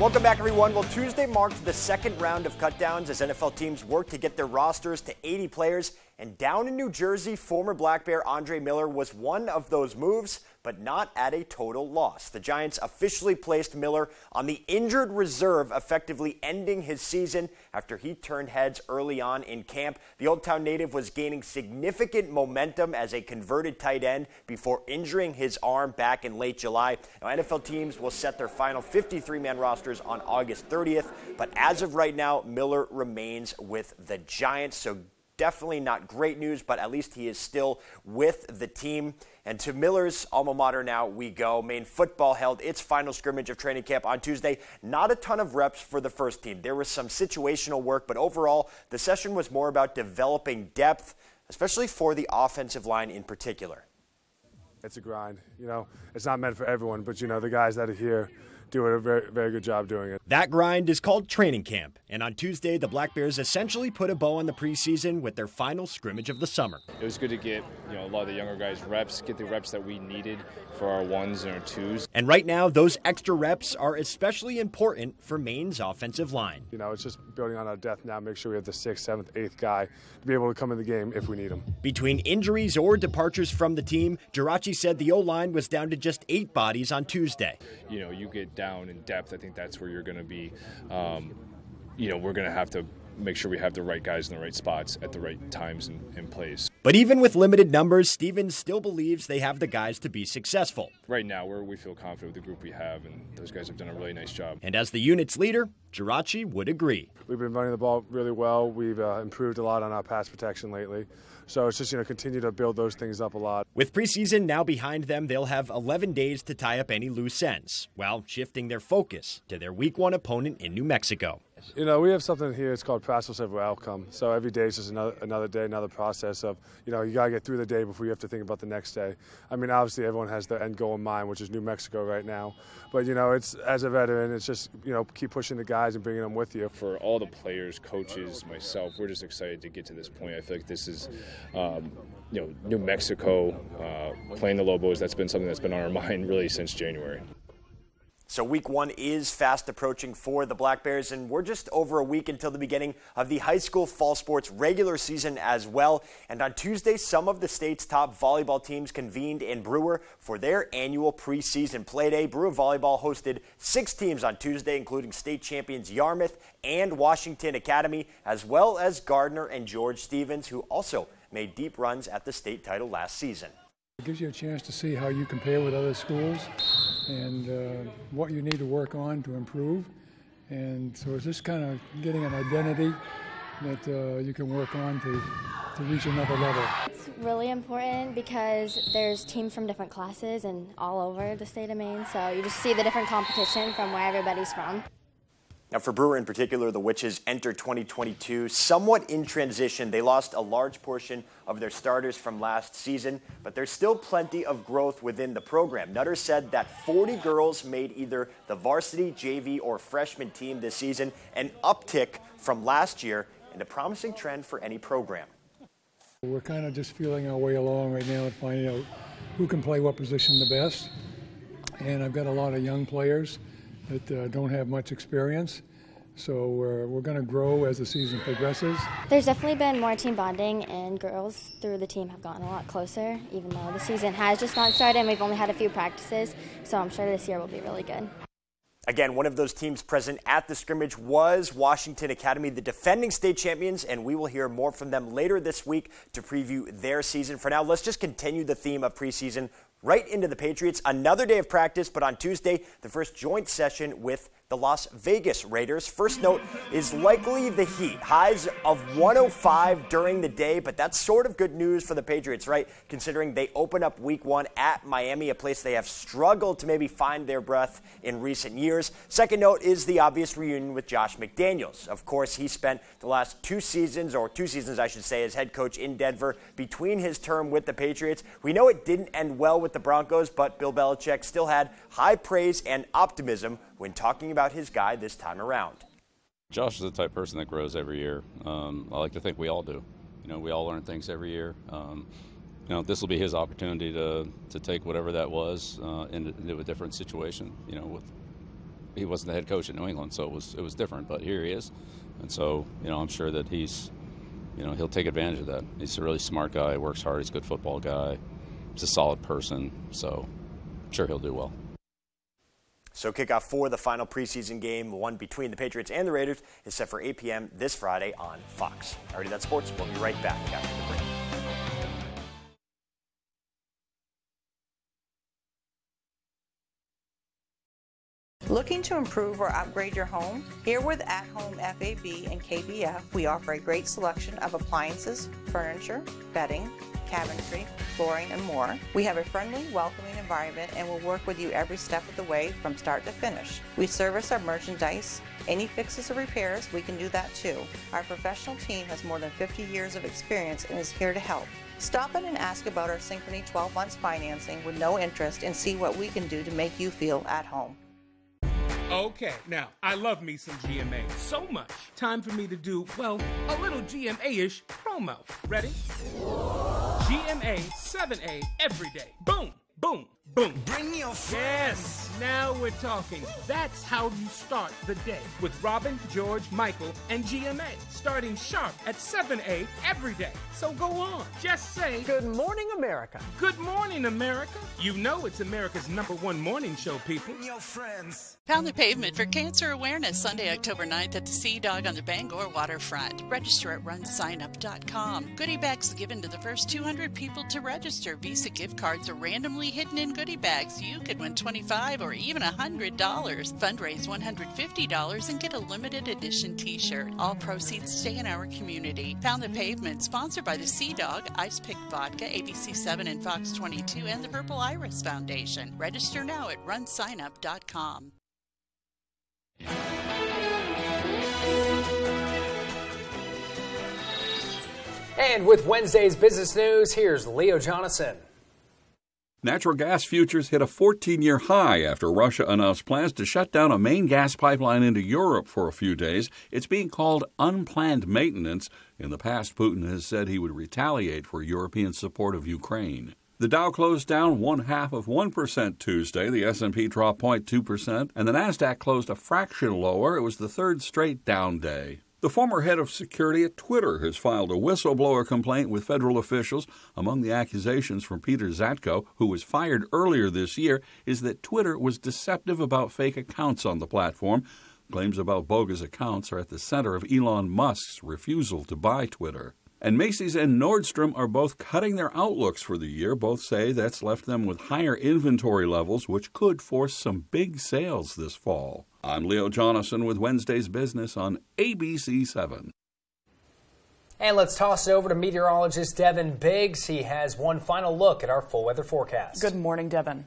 Welcome back, everyone. Well, Tuesday marked the second round of cutdowns as NFL teams work to get their rosters to 80 players. And down in New Jersey, former Black Bear Andre Miller was one of those moves, but not at a total loss. The Giants officially placed Miller on the injured reserve, effectively ending his season after he turned heads early on in camp. The Old Town native was gaining significant momentum as a converted tight end before injuring his arm back in late July. Now, NFL teams will set their final 53-man rosters on August 30th, but as of right now, Miller remains with the Giants. So definitely not great news, but at least he is still with the team. And to Miller's alma mater now we go. Maine football held its final scrimmage of training camp on Tuesday. Not a ton of reps for the first team. There was some situational work, but overall, the session was more about developing depth, especially for the offensive line in particular. It's a grind. You know, it's not meant for everyone, but, you know, the guys that are here do a very, very good job doing it. That grind is called training camp, and on Tuesday, the Black Bears essentially put a bow on the preseason with their final scrimmage of the summer. It was good to get, you know, a lot of the younger guys reps, get the reps that we needed for our ones and our twos. And right now, those extra reps are especially important for Maine's offensive line. You know, it's just building on our depth now, make sure we have the 6th, 7th, 8th guy to be able to come in the game if we need him. Between injuries or departures from the team, Geraci said the O-line was down to just 8 bodies on Tuesday. You know, you get down in depth, I think that's where you're going to be, you know, we're going to have to make sure we have the right guys in the right spots at the right times and place. But even with limited numbers, Stevens still believes they have the guys to be successful. Right now, we feel confident with the group we have, and those guys have done a really nice job. And as the unit's leader, Geraci would agree. We've been running the ball really well. We've improved a lot on our pass protection lately. So it's just, you know, continue to build those things up a lot. With preseason now behind them, they'll have 11 days to tie up any loose ends, while shifting their focus to their Week 1 opponent in New Mexico. You know, we have something here, it's called process over outcome. So every day is just another day, another process of, you know, you got to get through the day before you have to think about the next day. I mean, obviously everyone has their end goal in mind, which is New Mexico right now. But, you know, it's, as a veteran, it's just, you know, keep pushing the guys and bringing them with you. For all the players, coaches, myself, we're just excited to get to this point. I feel like this is, you know, New Mexico, playing the Lobos. That's been something that's been on our mind really since January. So Week 1 is fast approaching for the Black Bears, and we're just over a week until the beginning of the high school fall sports regular season as well. And on Tuesday, some of the state's top volleyball teams convened in Brewer for their annual preseason play day. Brewer Volleyball hosted 6 teams on Tuesday, including state champions Yarmouth and Washington Academy, as well as Gardner and George Stevens, who also made deep runs at the state title last season. It gives you a chance to see how you compare with other schools and what you need to work on to improve. And so it's just kind of getting an identity that you can work on to reach another level. It's really important because there's teams from different classes and all over the state of Maine, so you just see the different competition from where everybody's from. Now, for Brewer in particular, the Witches enter 2022 somewhat in transition. They lost a large portion of their starters from last season, but there's still plenty of growth within the program. Nutter said that 40 girls made either the varsity, JV, or freshman team this season, an uptick from last year and a promising trend for any program. We're kind of just feeling our way along right now and finding out who can play what position the best. And I've got a lot of young players that don't have much experience. So we're going to grow as the season progresses. There's definitely been more team bonding, and girls through the team have gotten a lot closer, even though the season has just not started and we've only had a few practices. So I'm sure this year will be really good. Again, one of those teams present at the scrimmage was Washington Academy, the defending state champions, and we will hear more from them later this week to preview their season. For now, let's just continue the theme of preseason right into the Patriots. Another day of practice, but on Tuesday, the first joint session with the Las Vegas Raiders. First note is likely the heat. Highs of 105 during the day, but that's sort of good news for the Patriots, right? Considering they open up week 1 at Miami, a place they have struggled to maybe find their breath in recent years. Second note is the obvious reunion with Josh McDaniels. Of course, he spent the last 2 seasons, or 2 seasons I should say, as head coach in Denver between his term with the Patriots. We know it didn't end well with the Broncos, but Bill Belichick still had high praise and optimism when talking about his guy this time around. Josh is the type of person that grows every year. I like to think we all do. We all learn things every year. This will be his opportunity to take whatever that was into a different situation. He wasn't the head coach at New England, so it was different. But here he is, and so I'm sure that he'll take advantage of that. He's a really smart guy, works hard, he's a good football guy, he's a solid person, so I'm sure he'll do well. So kickoff for the final preseason game, one between the Patriots and the Raiders, is set for 8 p.m. this Friday on Fox. Alrighty, that's sports. We'll be right back after the break. Looking to improve or upgrade your home? Here with At Home FAB and KBF, we offer a great selection of appliances, furniture, bedding, cabinetry, flooring, and more. We have a friendly, welcoming environment and will work with you every step of the way from start to finish. We service our merchandise. Any fixes or repairs, we can do that too. Our professional team has more than 50 years of experience and is here to help. Stop in and ask about our Synchrony 12 months financing with no interest and see what we can do to make you feel at home. Okay, now, I love me some GMA so much. Time for me to do, well, a little GMA-ish promo. Ready? GMA 7A every day. Boom, boom, boom. Bring your friends. Yes, now we're talking. That's how you start the day with Robin, George, Michael, and GMA. Starting sharp at 7A every day. So go on. Just say, Good morning, America. Good morning, America. You know it's America's #1 morning show, people. Bring your friends. Pound the pavement for Cancer Awareness Sunday, October 9th at the Sea Dog on the Bangor waterfront. Register at runsignup.com. Goodie bags given to the first 200 people to register. Visa gift cards are randomly hidden in goodie bags. You could win $25 or even $100. Fundraise $150 and get a limited edition t-shirt. All proceeds stay in our community. Pound the Pavement, sponsored by the Sea Dog, Ice Pick Vodka, ABC7 and Fox 22, and the Purple Iris Foundation. Register now at runsignup.com. And with Wednesday's business news, here's Leo Jonathan. Natural gas futures hit a 14-year high after Russia announced plans to shut down a main gas pipeline into Europe for a few days. It's being called unplanned maintenance. In the past, Putin has said he would retaliate for European support of Ukraine. The Dow closed down 0.5% Tuesday. The S&P dropped 0.2%, and the Nasdaq closed a fraction lower. It was the third straight down day. The former head of security at Twitter has filed a whistleblower complaint with federal officials. Among the accusations from Peter Zatko, who was fired earlier this year, is that Twitter was deceptive about fake accounts on the platform. Claims about bogus accounts are at the center of Elon Musk's refusal to buy Twitter. And Macy's and Nordstrom are both cutting their outlooks for the year. Both say that's left them with higher inventory levels, which could force some big sales this fall. I'm Leo Jonathan with Wednesday's Business on ABC7. And let's toss it over to meteorologist Devin Biggs. He has one final look at our full weather forecast. Good morning, Devin.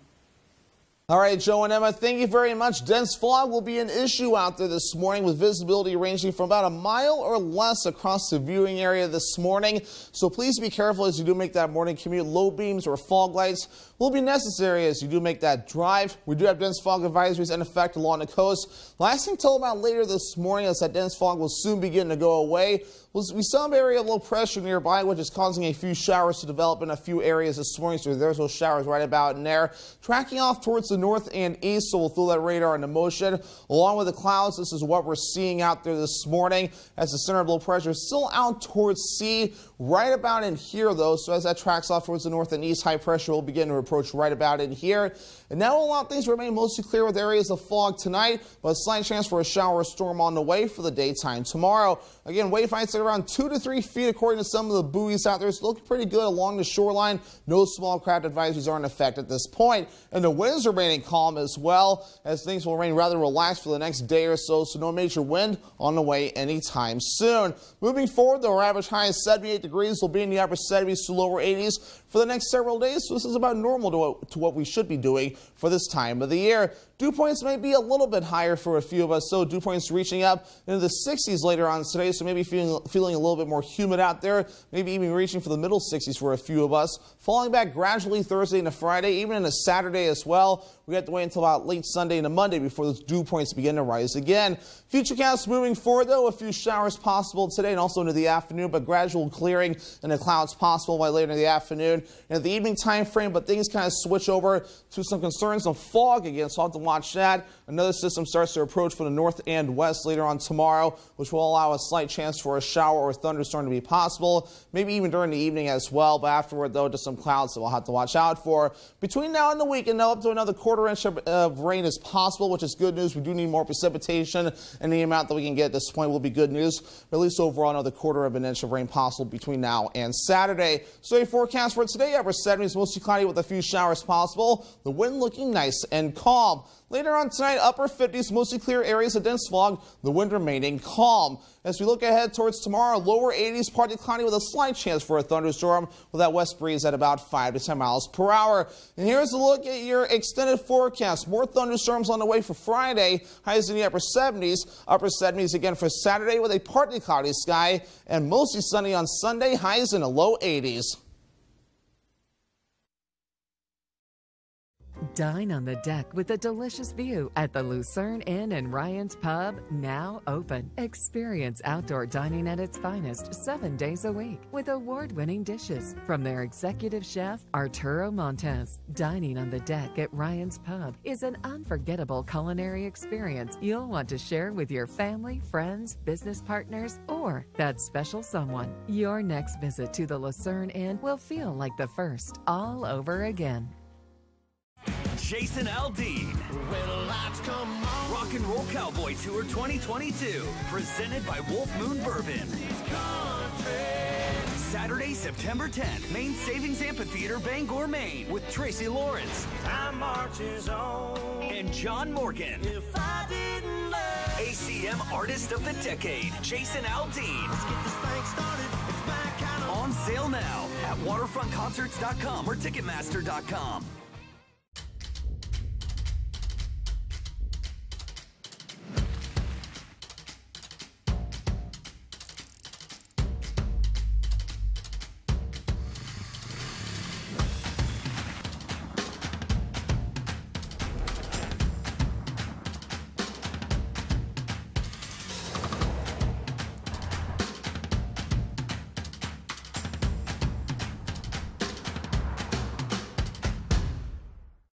All right, Joe and Emma, thank you very much. Dense fog will be an issue out there this morning with visibility ranging from about a mile or less across the viewing area this morning. So please be careful as you do make that morning commute. Low beams or fog lights will be necessary as you do make that drive. We do have dense fog advisories in effect along the coast. Lasting until about later this morning as that dense fog will soon begin to go away. We'll be some area of low pressure nearby, which is causing a few showers to develop in a few areas this morning. So there's those showers right about in there. Tracking off towards the north and east, so we'll throw that radar into motion. Along with the clouds, this is what we're seeing out there this morning as the center of low pressure is still out towards sea, right about in here, though. So as that tracks off towards the north and east, high pressure will begin to approach right about in here. And now we'll allow things to remain mostly clear with areas of fog tonight, but a slight chance for a shower or storm on the way for the daytime tomorrow. Again, wave heights at around 2 to 3 feet according to some of the buoys out there. It's looking pretty good along the shoreline. No small craft advisories are in effect at this point. And the winds remaining calm as well, as things will remain rather relaxed for the next day or so. So no major wind on the way anytime soon. Moving forward, though, our average high is 78 degrees. Will be in the upper 70s to lower 80s for the next several days. So this is about normal to what we should be doing for this time of the year. Dew points may be a little bit higher for a few of us, so dew points reaching up into the 60s later on today, so maybe feeling a little bit more humid out there, maybe even reaching for the middle 60s for a few of us. Falling back gradually Thursday into Friday, even into Saturday as well. We have to wait until about late Sunday into Monday before those dew points begin to rise again. Futurecasts moving forward, though, a few showers possible today and also into the afternoon, but gradual clearing and the clouds possible by later in the afternoon and at the evening time frame, but things kind of switch over to some concerns of fog again, so I'll have to watch that. Another system starts to approach from the north and west later on tomorrow, which will allow a slight chance for a shower or thunderstorm to be possible, maybe even during the evening as well, but afterward, though, just some clouds that we'll have to watch out for. Between now and the weekend, though, up to another quarter-inch of rain is possible, which is good news. We do need more precipitation, and the amount that we can get at this point will be good news. But at least overall, another quarter of an inch of rain possible between now and Saturday. So a forecast for today, upper 70s, mostly cloudy with a few showers possible. The wind looking nice and calm. Later on tonight, upper 50s, mostly clear areas of dense fog, the wind remaining calm. As we look ahead towards tomorrow, lower 80s, partly cloudy with a slight chance for a thunderstorm with that west breeze at about 5 to 10 miles per hour. And here's a look at your extended forecast. More thunderstorms on the way for Friday, highs in the upper 70s, upper 70s again for Saturday with a partly cloudy sky, and mostly sunny on Sunday, highs in the low 80s. Dine on the deck with a delicious view at the Lucerne Inn and Ryan's Pub, now open. Experience outdoor dining at its finest 7 days a week with award-winning dishes from their executive chef, Arturo Montes. Dining on the deck at Ryan's Pub is an unforgettable culinary experience you'll want to share with your family, friends, business partners, or that special someone. Your next visit to the Lucerne Inn will feel like the first all over again. Jason Aldean. Rock and Roll Cowboy Tour 2022. Presented by Wolf Moon Bourbon. Saturday, September 10th. Maine Savings Amphitheater, Bangor, Maine. With Tracy Lawrence. Time marches on. And John Morgan. If I didn't love. ACM Artist of the Decade. Jason Aldean. Let's get this thing started. It's my kind of. On sale now at waterfrontconcerts.com or ticketmaster.com.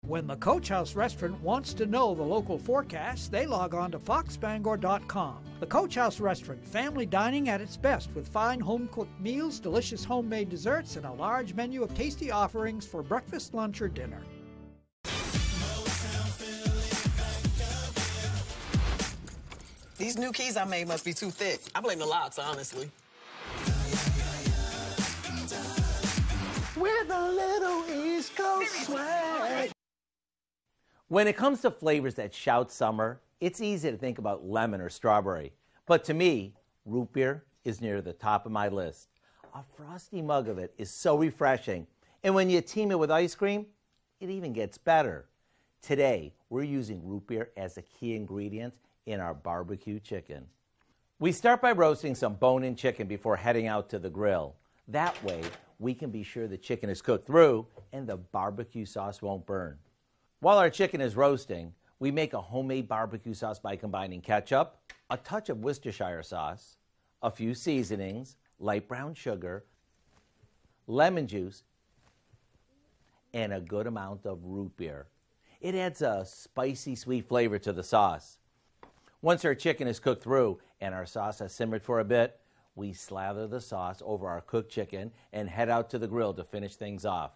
When the Coach House Restaurant wants to know the local forecast, they log on to foxbangor.com. The Coach House Restaurant, family dining at its best with fine home-cooked meals, delicious homemade desserts, and a large menu of tasty offerings for breakfast, lunch, or dinner. These new keys I made must be too thick. I blame the locks, honestly. With a little East Coast swag. When it comes to flavors that shout summer, it's easy to think about lemon or strawberry. But to me, root beer is near the top of my list. A frosty mug of it is so refreshing. And when you team it with ice cream, it even gets better. Today, we're using root beer as a key ingredient in our barbecue chicken. We start by roasting some bone-in chicken before heading out to the grill. That way, we can be sure the chicken is cooked through and the barbecue sauce won't burn. While our chicken is roasting, we make a homemade barbecue sauce by combining ketchup, a touch of Worcestershire sauce, a few seasonings, light brown sugar, lemon juice, and a good amount of root beer. It adds a spicy, sweet flavor to the sauce. Once our chicken is cooked through and our sauce has simmered for a bit, we slather the sauce over our cooked chicken and head out to the grill to finish things off.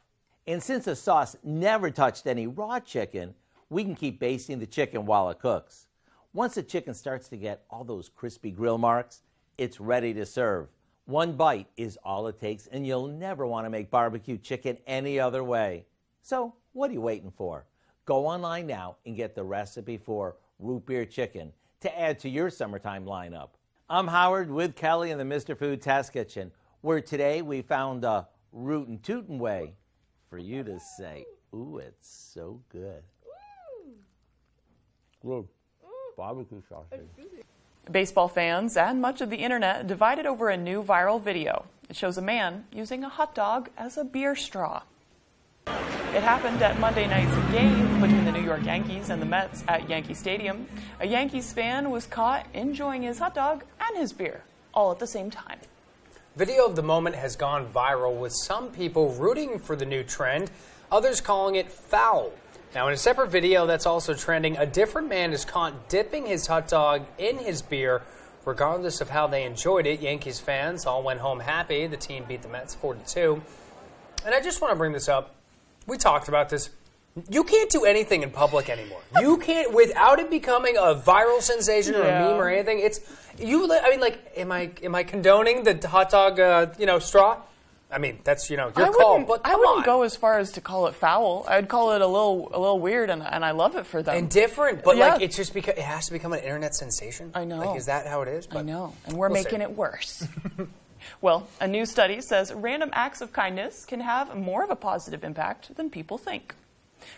And since the sauce never touched any raw chicken, we can keep basting the chicken while it cooks. Once the chicken starts to get all those crispy grill marks, it's ready to serve. One bite is all it takes, and you'll never want to make barbecue chicken any other way. So, what are you waiting for? Go online now and get the recipe for root beer chicken to add to your summertime lineup. I'm Howard with Kelly in the Mr. Food Test Kitchen, where today we found a rootin' tootin' way for you to say, ooh, it's so good. Good. Barbecue sausage. Baseball fans and much of the internet divided over a new viral video. It shows a man using a hot dog as a beer straw. It happened at Monday night's game between the New York Yankees and the Mets at Yankee Stadium. A Yankees fan was caught enjoying his hot dog and his beer, all at the same time. Video of the moment has gone viral, with some people rooting for the new trend, others calling it foul. Now, in a separate video that's also trending, a different man is caught dipping his hot dog in his beer. Regardless of how they enjoyed it, Yankees fans all went home happy. The team beat the Mets 4-2. And I just want to bring this up. We talked about this. You can't do anything in public anymore. You can't, without it becoming a viral sensation or a meme or anything. It's you. I mean, like, am I condoning the hot dog, straw? I mean, that's, your call. But I wouldn't go as far as to call it foul. I'd call it a little weird, and I love it for them. And different, but like it's just because it has to become an internet sensation. I know. Like, is that how it is? But I know, and we're making it worse. Well, a new study says random acts of kindness can have more of a positive impact than people think.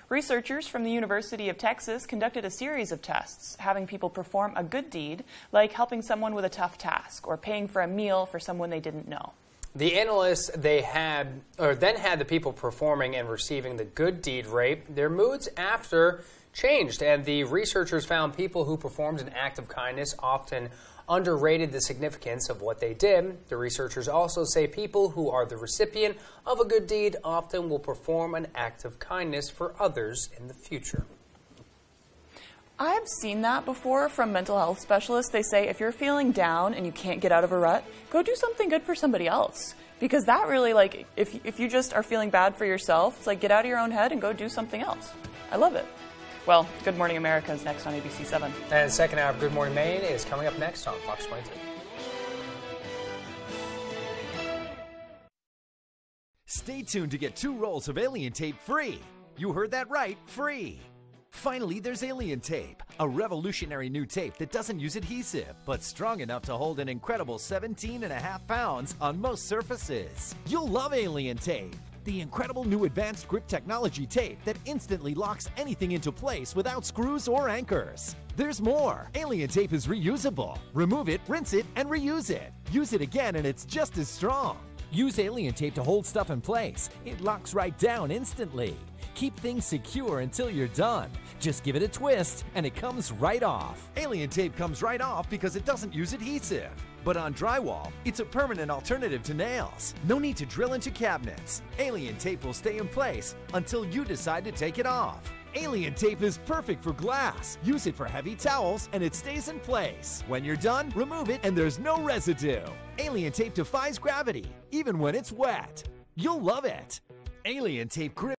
Researchers from the University of Texas conducted a series of tests, having people perform a good deed, like helping someone with a tough task or paying for a meal for someone they didn't know. The analysts then had the people performing and receiving the good deed rate. Their moods after changed, and the researchers found people who performed an act of kindness often underrated the significance of what they did. The researchers also say people who are the recipient of a good deed often will perform an act of kindness for others in the future. I've seen that before from mental health specialists. They say if you're feeling down and you can't get out of a rut, go do something good for somebody else. Because that really, like, if you just are feeling bad for yourself, it's like get out of your own head and go do something else. I love it. Well, Good Morning America is next on ABC 7. And the second hour of Good Morning Maine is coming up next on Fox 22. Stay tuned to get 2 rolls of Alien Tape free. You heard that right, free. Finally, there's Alien Tape, a revolutionary new tape that doesn't use adhesive, but strong enough to hold an incredible 17.5 pounds on most surfaces. You'll love Alien Tape, the incredible new advanced grip technology tape that instantly locks anything into place without screws or anchors. There's more. Alien Tape is reusable. Remove it, rinse it, and reuse it. Use it again and it's just as strong. Use Alien Tape to hold stuff in place. It locks right down instantly. Keep things secure until you're done. Just give it a twist and it comes right off. Alien Tape comes right off because it doesn't use adhesive. But on drywall, it's a permanent alternative to nails. No need to drill into cabinets. Alien Tape will stay in place until you decide to take it off. Alien Tape is perfect for glass. Use it for heavy towels and it stays in place. When you're done, remove it and there's no residue. Alien Tape defies gravity, even when it's wet. You'll love it. Alien Tape grip.